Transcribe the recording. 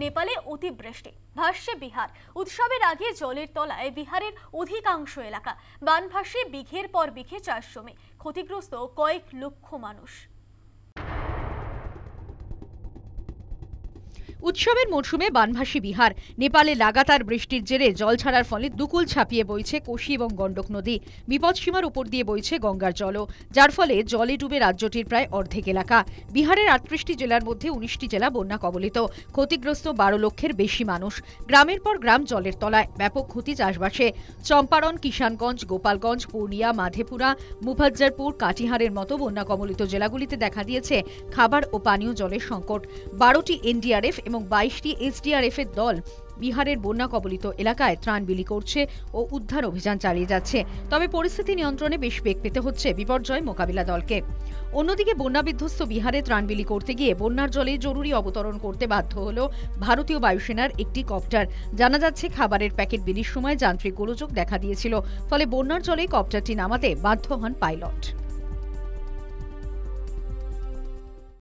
নেপালে অতিবৃষ্টি, ভাসছে বিহার। উৎসবের আগে জলের তলায় বিহারের অধিকাংশ এলাকা। বান ভাসে বিঘের পর বিঘে চাষ জমি, ক্ষতিগ্রস্ত কয়েক লক্ষ মানুষ। উৎসবের মরশুমে বানভাসী বিহার। নেপালে লাগাতার বৃষ্টির জেরে জল ছাড়ার ফলে দুকুল ছাপিয়ে বইছে কোশি এবং গণ্ডক নদী। বিপদসীমার উপর দিয়ে বইছে গঙ্গার জলও, যার ফলে জলে ডুবে রাজ্যটির প্রায় অর্ধেক এলাকা। বিহারের ৩৮টি জেলার মধ্যে ১৯টি জেলা বন্যা কবলিত, ক্ষতিগ্রস্ত ১২ লক্ষের বেশি মানুষ। গ্রামের পর গ্রাম জলের তলায়, ব্যাপক ক্ষতি চাষবাসে। চম্পারণ, কিষানগঞ্জ, গোপালগঞ্জ, পূর্ণিয়া, মাধেপুরা, মুফাজ্জরপুর, কাটিহারের মতো বন্যা কবলিত জেলাগুলিতে দেখা দিয়েছে খাবার ও পানীয় জলের সংকট। ১২টি এনডিআরএফ এবং ২২টি এসডিআরএফ এর দল বিহারের বন্যা কবলিত এলাকায় ত্রাণ বিলি করছে ও উদ্ধার অভিযান চালিয়ে যাচ্ছে। তবে পরিস্থিতি নিয়ন্ত্রণে বেশ বেগ পেতে হচ্ছে বিপর্যয় মোকাবিলা দলকে। অন্যদিকে বন্যা বিধ্বস্ত বিহারে ত্রাণ বিলি করতে গিয়ে বন্যার জলে জরুরি অবতরণ করতে বাধ্য হল ভারতীয় বায়ুসেনার একটি কপ্টার। জানা যাচ্ছে, খাবারের প্যাকেট বিলির সময় যান্ত্রিক গোলযোগ দেখা দিয়েছিল, ফলে বন্যার জলে কপ্টারটি নামাতে বাধ্য হন পাইলট।